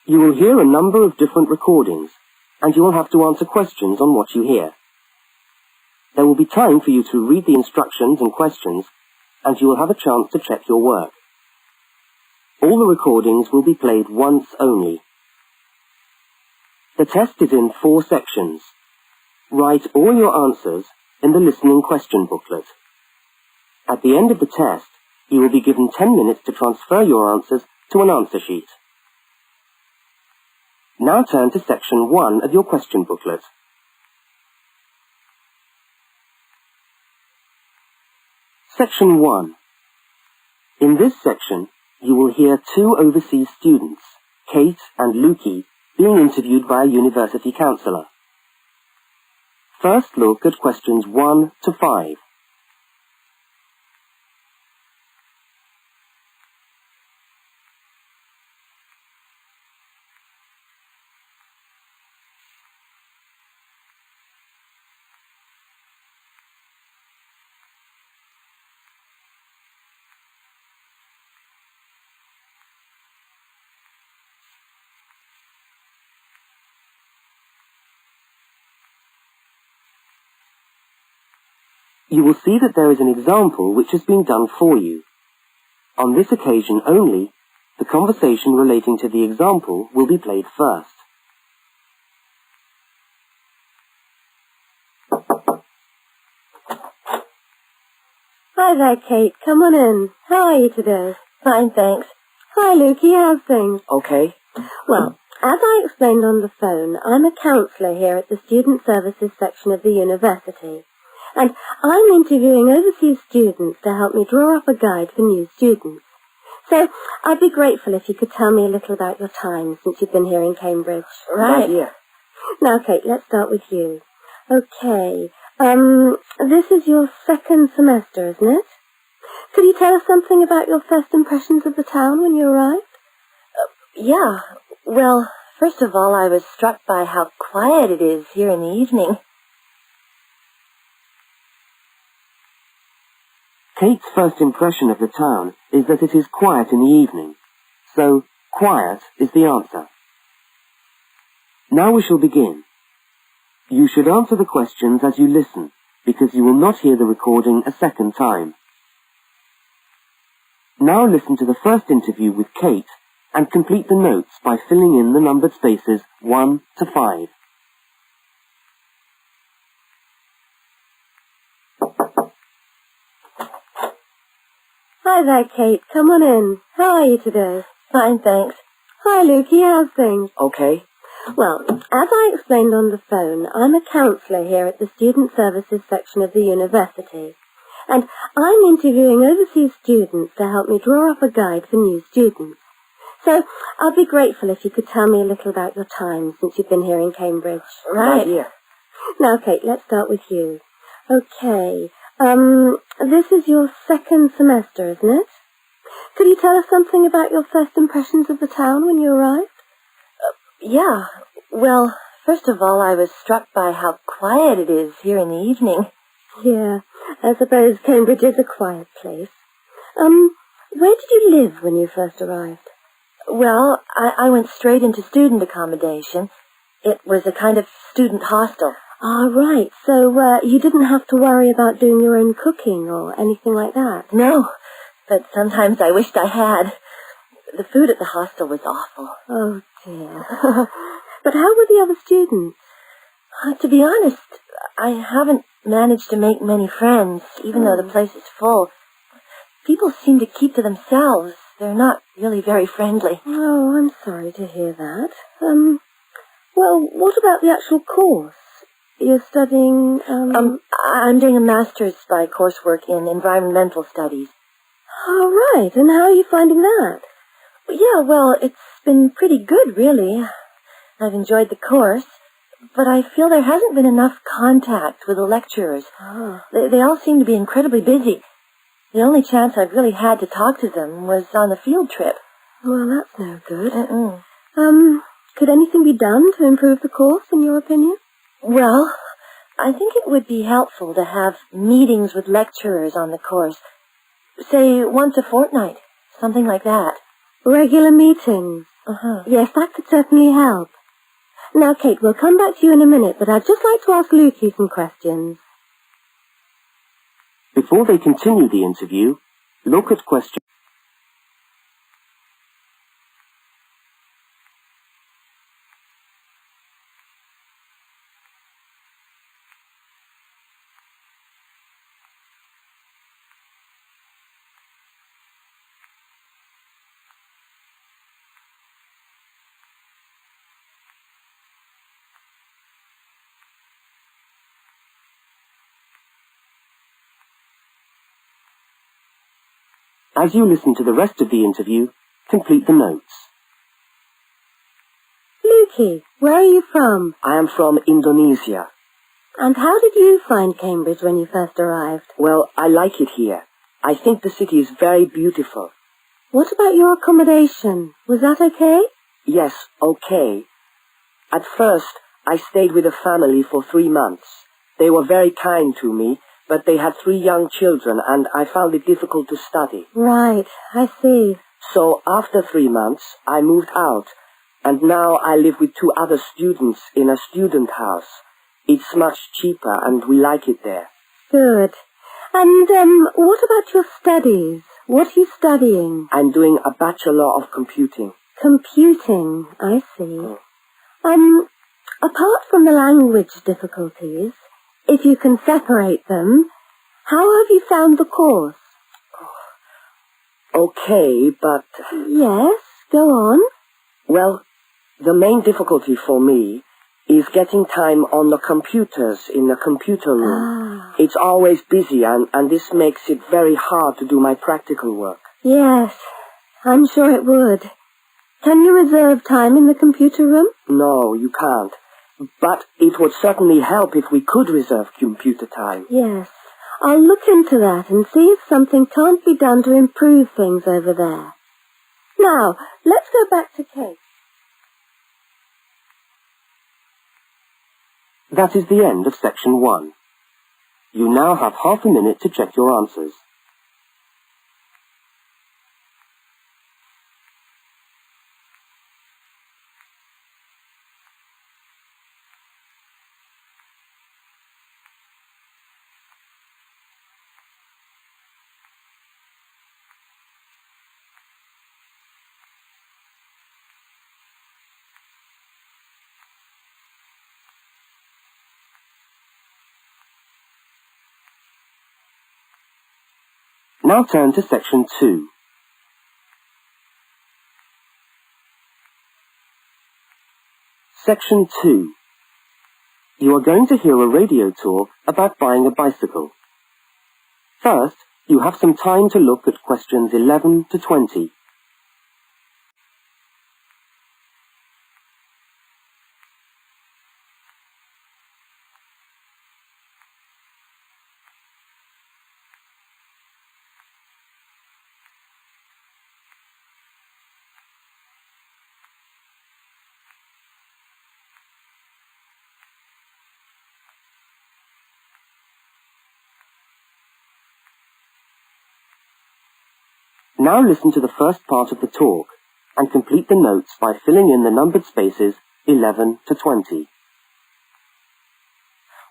You will hear a number of different recordings, and you will have to answer questions on what you hear. There will be time for you to read the instructions and questions, and you will have a chance to check your work. All the recordings will be played once only. The test is in 4 sections. Write all your answers in the listening question booklet. At the end of the test, you will be given 10 minutes to transfer your answers to an answer sheet. Now turn to section 1 of your question booklet. Section 1. In this section, you will hear 2 overseas students, Kate and Lukey, being interviewed by a university counsellor. First look at questions 1 to 5. You will see that there is an example which has been done for you. On this occasion only, the conversation relating to the example will be played first. Hi there, Kate. Come on in. How are you today? Fine, thanks. Hi, Lukey. How's things? Okay. Well, as I explained on the phone, I'm a counsellor here at the Student Services section of the university. And I'm interviewing overseas students to help me draw up a guide for new students. So I'd be grateful if you could tell me a little about your time since you've been here in Cambridge. Right. Dear. Now, Kate, let's start with you. Okay. This is your 2nd semester, isn't it? Could you tell us something about your first impressions of the town when you arrived? Yeah. Well, first of all, I was struck by how quiet it is here in the evening. Kate's first impression of the town is that it is quiet in the evening, so quiet is the answer. Now we shall begin. You should answer the questions as you listen, because you will not hear the recording a second time. Now listen to the first interview with Kate and complete the notes by filling in the numbered spaces 1 to 5. Hi there, Kate. Come on in. How are you today? Fine, thanks. Hi, Lukey. How's things? Okay. Well, as I explained on the phone, I'm a counsellor here at the Student Services section of the university. And I'm interviewing overseas students to help me draw up a guide for new students. So I'd be grateful if you could tell me a little about your time since you've been here in Cambridge. Right. Dear. Now, Kate, let's start with you. Okay. This is your 2nd semester, isn't it? Could you tell us something about your first impressions of the town when you arrived? Yeah. Well, first of all, I was struck by how quiet it is here in the evening. Yeah, I suppose Cambridge is a quiet place. Where did you live when you first arrived? Well, I went straight into student accommodation. It was a kind of student hostel. Ah, right. So, you didn't have to worry about doing your own cooking or anything like that? No, but sometimes I wished I had. The food at the hostel was awful. Oh, dear. But how were the other students? To be honest, I haven't managed to make many friends, even though the place is full. People seem to keep to themselves. They're not really very friendly. Oh, I'm sorry to hear that. Well, what about the actual course? You're studying, I'm doing a master's by coursework in environmental studies. Oh, right. And how are you finding that? Yeah, well, it's been pretty good, really. I've enjoyed the course, but I feel there hasn't been enough contact with the lecturers. Oh. They all seem to be incredibly busy. The only chance I've really had to talk to them was on the field trip. Well, that's no good. Could anything be done to improve the course, in your opinion? Well, I think it would be helpful to have meetings with lecturers on the course. Say, once a fortnight, something like that. Regular meetings. Yes, that could certainly help. Now, Kate, we'll come back to you in a minute, but I'd just like to ask Lukey some questions. Before they continue the interview, look at question. As you listen to the rest of the interview, complete the notes. Lukey, where are you from? I am from Indonesia. And how did you find Cambridge when you first arrived? Well, I like it here. I think the city is very beautiful. What about your accommodation? Was that okay? Yes, okay. At first, I stayed with a family for 3 months. They were very kind to me, but they had 3 young children and I found it difficult to study. Right, I see. So after 3 months, I moved out, and now I live with 2 other students in a student house. It's much cheaper and we like it there. Good. And what about your studies? What are you studying? I'm doing a Bachelor of Computing. Computing, I see. Apart from the language difficulties, if you can separate them, how have you found the course? Okay, but... Yes, go on. Well, the main difficulty for me is getting time on the computers in the computer room. It's always busy and this makes it very hard to do my practical work. Yes, I'm sure it would. Can you reserve time in the computer room? No, you can't. But it would certainly help if we could reserve computer time. Yes, I'll look into that and see if something can't be done to improve things over there. Now, let's go back to Kate. That is the end of section 1. You now have half a minute to check your answers. Now turn to section 2. Section 2. You are going to hear a radio talk about buying a bicycle. First, you have some time to look at questions 11 to 20. Now listen to the first part of the talk and complete the notes by filling in the numbered spaces 11 to 20.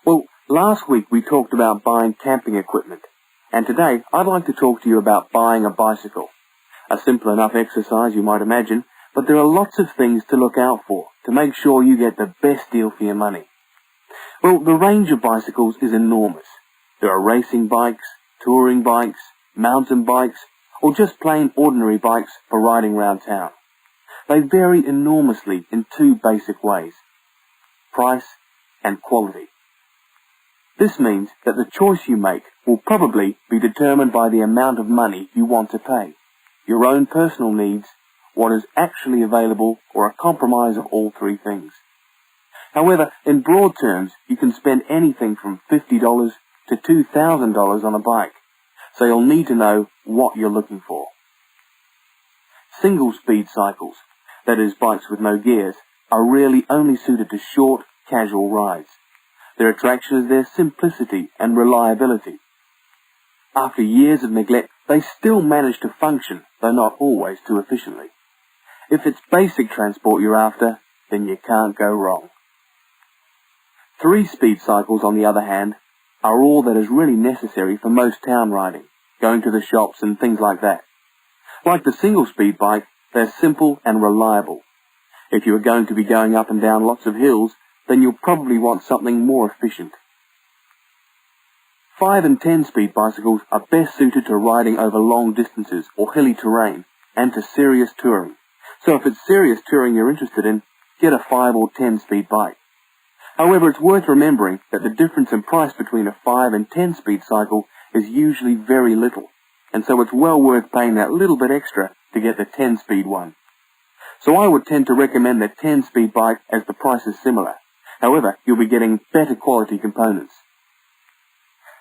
Well, last week we talked about buying camping equipment, and today I'd like to talk to you about buying a bicycle. A simple enough exercise, you might imagine, but there are lots of things to look out for to make sure you get the best deal for your money. Well, the range of bicycles is enormous. There are racing bikes, touring bikes, mountain bikes, or just plain ordinary bikes for riding around town. They vary enormously in 2 basic ways: price and quality. This means that the choice you make will probably be determined by the amount of money you want to pay, your own personal needs, what is actually available, or a compromise of all 3 things. However, in broad terms, you can spend anything from $50 to $2,000 on a bike, so you'll need to know what you're looking for. Single-speed cycles, that is bikes with no gears, are really only suited to short, casual rides. Their attraction is their simplicity and reliability. After years of neglect, they still manage to function, though not always too efficiently. If it's basic transport you're after, then you can't go wrong. 3-speed cycles, on the other hand, are all that is really necessary for most town riding, going to the shops and things like that. Like the single-speed bike, they're simple and reliable. If you are going to be going up and down lots of hills, then you'll probably want something more efficient. 5 and 10-speed bicycles are best suited to riding over long distances or hilly terrain and to serious touring. So if it's serious touring you're interested in, get a 5 or 10-speed bike. However, it's worth remembering that the difference in price between a 5 and 10-speed cycle is usually very little, and so it's well worth paying that little bit extra to get the 10-speed one. So I would tend to recommend the 10-speed bike as the price is similar. However, you'll be getting better quality components.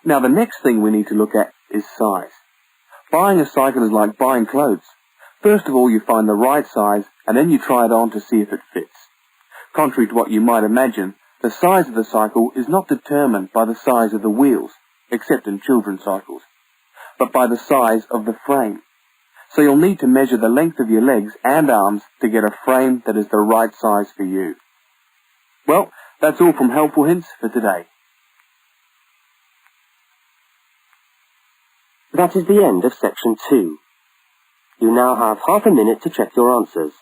Now the next thing we need to look at is size. Buying a cycle is like buying clothes. First of all you find the right size and then you try it on to see if it fits. Contrary to what you might imagine, the size of the cycle is not determined by the size of the wheels, except in children's cycles, but by the size of the frame. So you'll need to measure the length of your legs and arms to get a frame that is the right size for you. Well, that's all from Helpful Hints for today. That is the end of section 2. You now have half a minute to check your answers.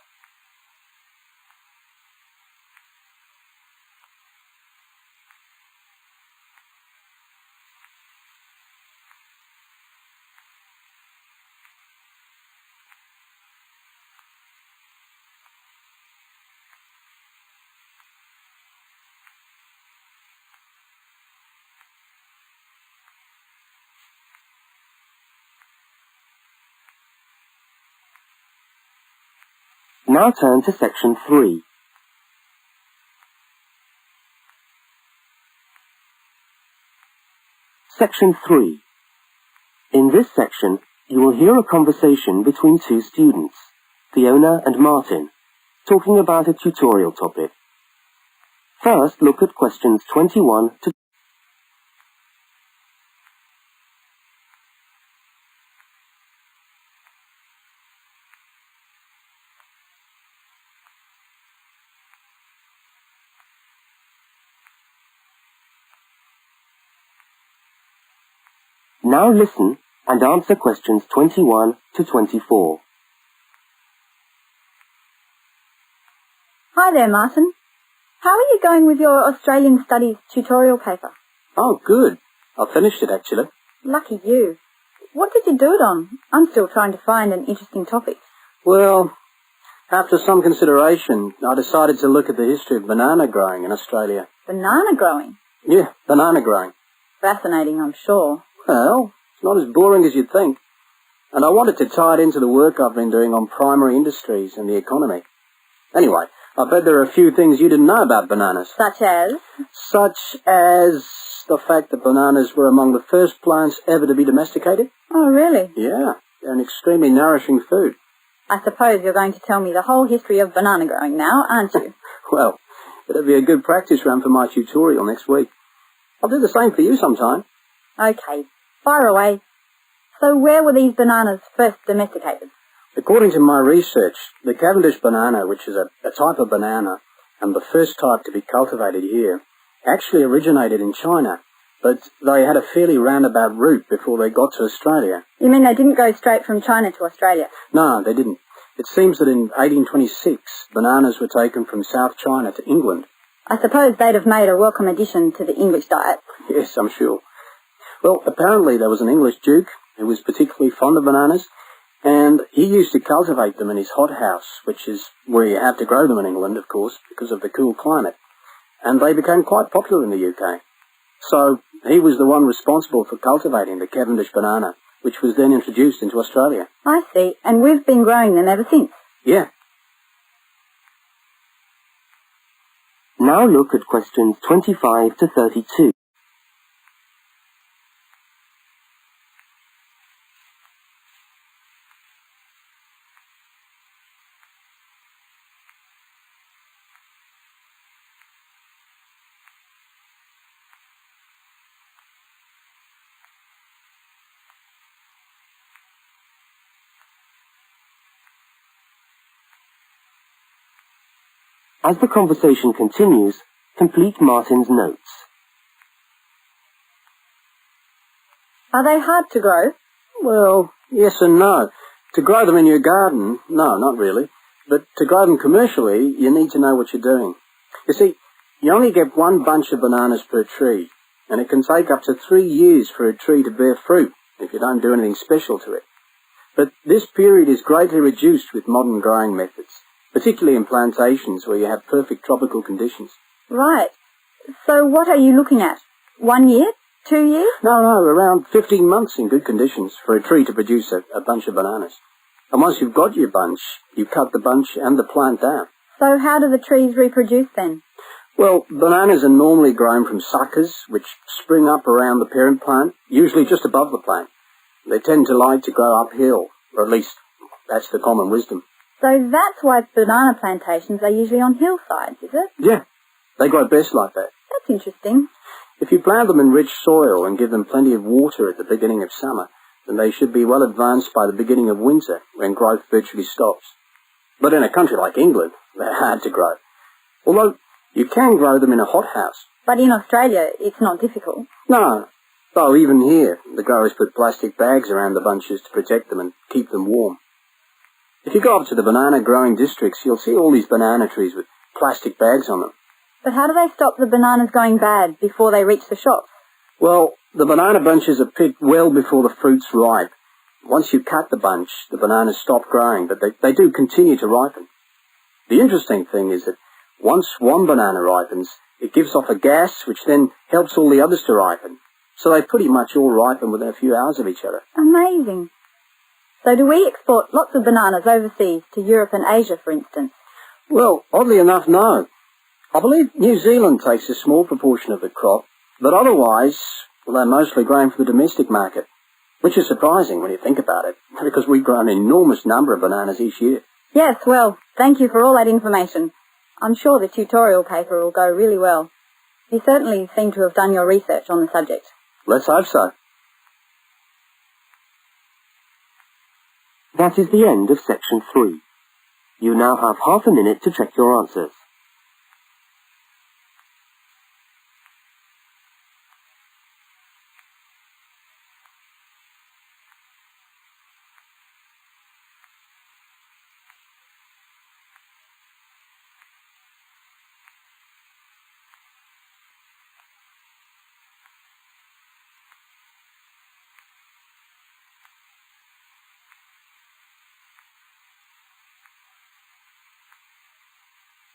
Now turn to section 3. Section 3. In this section, you will hear a conversation between two students, Fiona and Martin, talking about a tutorial topic. First, look at questions 21 to Now listen and answer questions 21 to 24. Hi there, Martin. How are you going with your Australian Studies tutorial paper? Oh, good. I finished it, actually. Lucky you. What did you do it on? I'm still trying to find an interesting topic. Well, after some consideration, I decided to look at the history of banana growing in Australia. Banana growing? Yeah, banana growing. Fascinating, I'm sure. Well, it's not as boring as you'd think. And I wanted to tie it into the work I've been doing on primary industries and the economy. Anyway, I bet there are a few things you didn't know about bananas. Such as? Such as the fact that bananas were among the first plants ever to be domesticated. Oh, really? Yeah, they're an extremely nourishing food. I suppose you're going to tell me the whole history of banana growing now, aren't you? Well, it'll be a good practice run for my tutorial next week. I'll do the same for you sometime. Okay, fire away. So where were these bananas first domesticated? According to my research, the Cavendish banana, which is a type of banana, and the first type to be cultivated here, actually originated in China, but they had a fairly roundabout route before they got to Australia. You mean they didn't go straight from China to Australia? No, they didn't. It seems that in 1826, bananas were taken from South China to England. I suppose they'd have made a welcome addition to the English diet. Yes, I'm sure. Well, apparently there was an English duke who was particularly fond of bananas, and he used to cultivate them in his hothouse, which is where you have to grow them in England, of course, because of the cool climate. And they became quite popular in the UK. So he was the one responsible for cultivating the Cavendish banana, which was then introduced into Australia. I see, and we've been growing them ever since. Yeah. Now look at questions 25 to 32. As the conversation continues, complete Martin's notes. Are they hard to grow? Well, yes and no. To grow them in your garden, no, not really. But to grow them commercially, you need to know what you're doing. You see, you only get one bunch of bananas per tree, and it can take up to 3 years for a tree to bear fruit if you don't do anything special to it. But this period is greatly reduced with modern growing methods, particularly in plantations where you have perfect tropical conditions. Right. So what are you looking at? 1 year? 2 years? No, around 15 months in good conditions for a tree to produce a bunch of bananas. And once you've got your bunch, you cut the bunch and the plant down. So how do the trees reproduce then? Well, bananas are normally grown from suckers, which spring up around the parent plant, usually just above the plant. They tend to like to grow uphill, or at least that's the common wisdom. So that's why banana plantations are usually on hillsides, is it? Yeah, they grow best like that. That's interesting. If you plant them in rich soil and give them plenty of water at the beginning of summer, then they should be well advanced by the beginning of winter, when growth virtually stops. But in a country like England, they're hard to grow. Although you can grow them in a hothouse. But in Australia, it's not difficult. No, though even here, the growers put plastic bags around the bunches to protect them and keep them warm. If you go up to the banana growing districts, you'll see all these banana trees with plastic bags on them. But how do they stop the bananas going bad before they reach the shops? Well, the banana bunches are picked well before the fruit's ripe. Once you cut the bunch, the bananas stop growing, but they do continue to ripen. The interesting thing is that once one banana ripens, it gives off a gas which then helps all the others to ripen. So they pretty much all ripen within a few hours of each other. Amazing. So do we export lots of bananas overseas to Europe and Asia, for instance? Well, oddly enough, no. I believe New Zealand takes a small proportion of the crop, but otherwise, well, they're mostly grown for the domestic market, which is surprising when you think about it, because we grow an enormous number of bananas each year. Yes, well, thank you for all that information. I'm sure the tutorial paper will go really well. You certainly seem to have done your research on the subject. Let's hope so. That is the end of section 3. You now have half a minute to check your answers.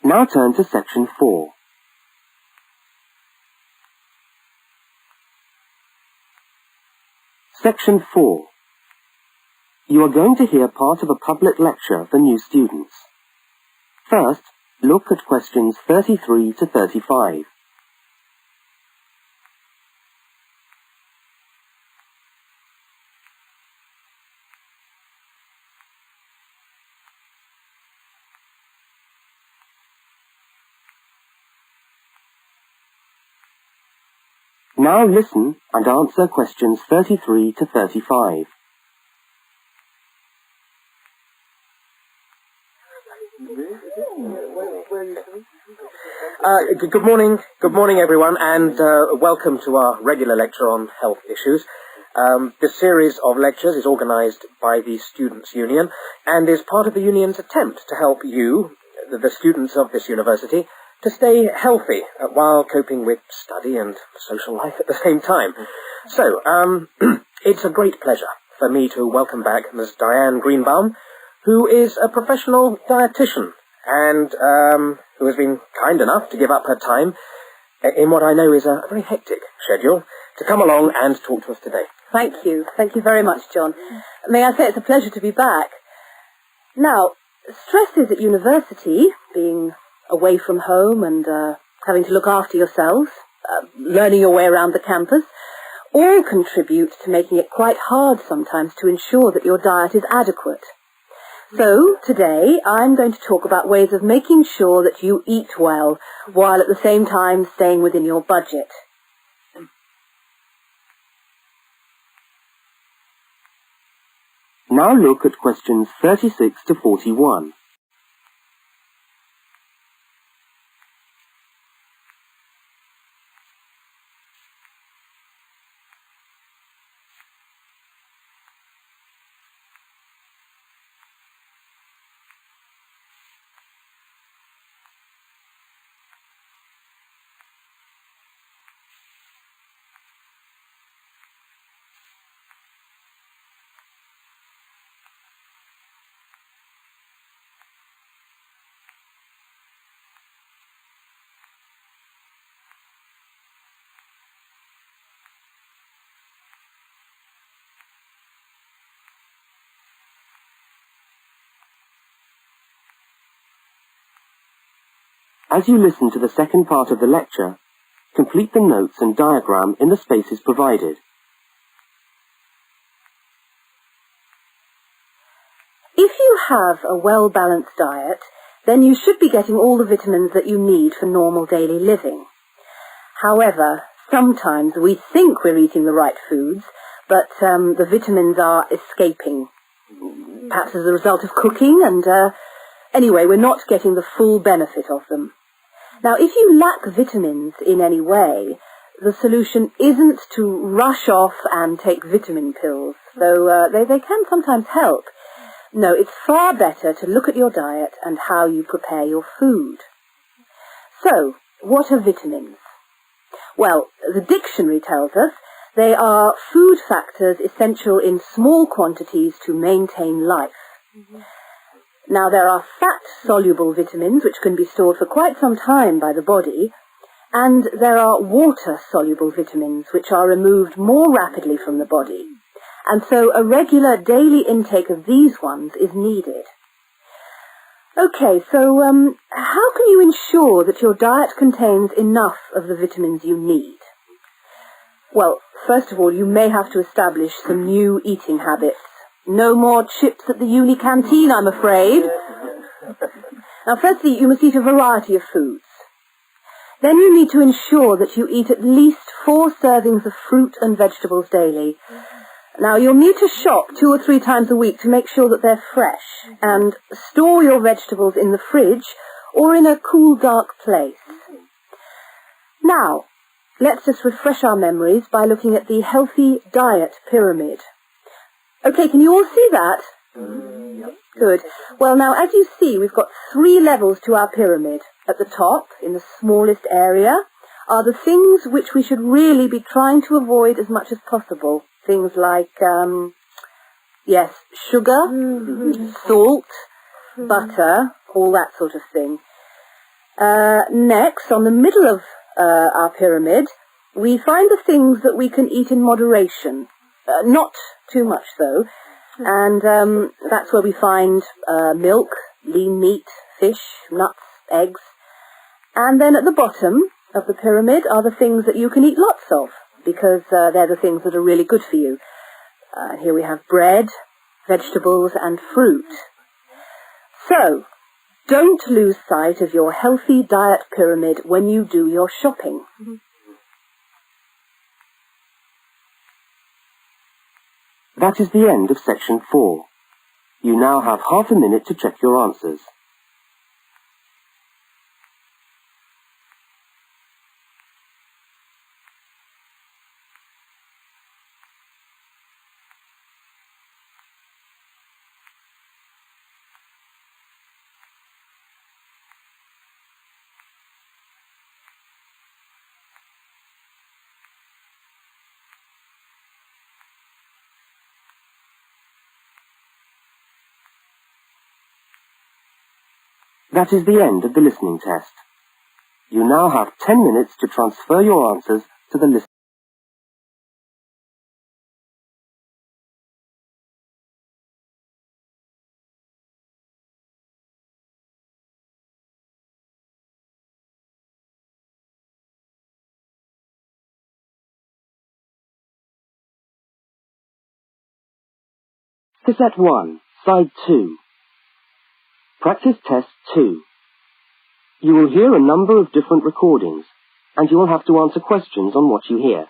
Now turn to section 4. Section 4. You are going to hear part of a public lecture for new students. First, look at questions 33 to 35. Now listen and answer questions 33 to 35. Good morning everyone, and welcome to our regular lecture on health issues. This series of lectures is organised by the Students' Union and is part of the Union's attempt to help you, the students of this university, to stay healthy while coping with study and social life at the same time. So, it's a great pleasure for me to welcome back Ms. Diane Greenbaum, who is a professional dietitian and who has been kind enough to give up her time in what I know is a very hectic schedule to come along and talk to us today. Thank you. Thank you very much, John. May I say it's a pleasure to be back. Now, stresses at university, being away from home and having to look after yourselves, learning your way around the campus, all contribute to making it quite hard sometimes to ensure that your diet is adequate. So, today, I'm going to talk about ways of making sure that you eat well, while at the same time staying within your budget. Now look at questions 36 to 41. As you listen to the second part of the lecture, complete the notes and diagram in the spaces provided. If you have a well-balanced diet, then you should be getting all the vitamins that you need for normal daily living. However, sometimes we think we're eating the right foods, but the vitamins are escaping, perhaps as a result of cooking, and anyway, we're not getting the full benefit of them. Now, if you lack vitamins in any way, the solution isn't to rush off and take vitamin pills, though they can sometimes help. No, it's far better to look at your diet and how you prepare your food. So, what are vitamins? Well, the dictionary tells us they are food factors essential in small quantities to maintain life. Now, there are fat-soluble vitamins which can be stored for quite some time by the body, and there are water-soluble vitamins which are removed more rapidly from the body. And so a regular daily intake of these ones is needed. Okay, so how can you ensure that your diet contains enough of the vitamins you need? Well, first of all, you may have to establish some new eating habits. No more chips at the uni canteen, I'm afraid. Now, firstly, you must eat a variety of foods. Then you need to ensure that you eat at least 4 servings of fruit and vegetables daily. Now, you'll need to shop 2 or 3 times a week to make sure that they're fresh, and store your vegetables in the fridge or in a cool, dark place. Now, let's just refresh our memories by looking at the healthy diet pyramid. Okay, can you all see that? Good. Well, now, as you see, we've got 3 levels to our pyramid. At the top, in the smallest area, are the things which we should really be trying to avoid as much as possible. Things like, sugar, salt, butter, all that sort of thing. Next, on the middle of our pyramid, we find the things that we can eat in moderation. Not too much, though. And that's where we find milk, lean meat, fish, nuts, eggs. And then at the bottom of the pyramid are the things that you can eat lots of, because they're the things that are really good for you. Here we have bread, vegetables, and fruit. So, don't lose sight of your healthy diet pyramid when you do your shopping. That is the end of section 4. You now have half a minute to check your answers. That is the end of the listening test. You now have 10 minutes to transfer your answers to the listening. Cassette 1, Side 2. Practice Test 2. You will hear a number of different recordings, and you will have to answer questions on what you hear.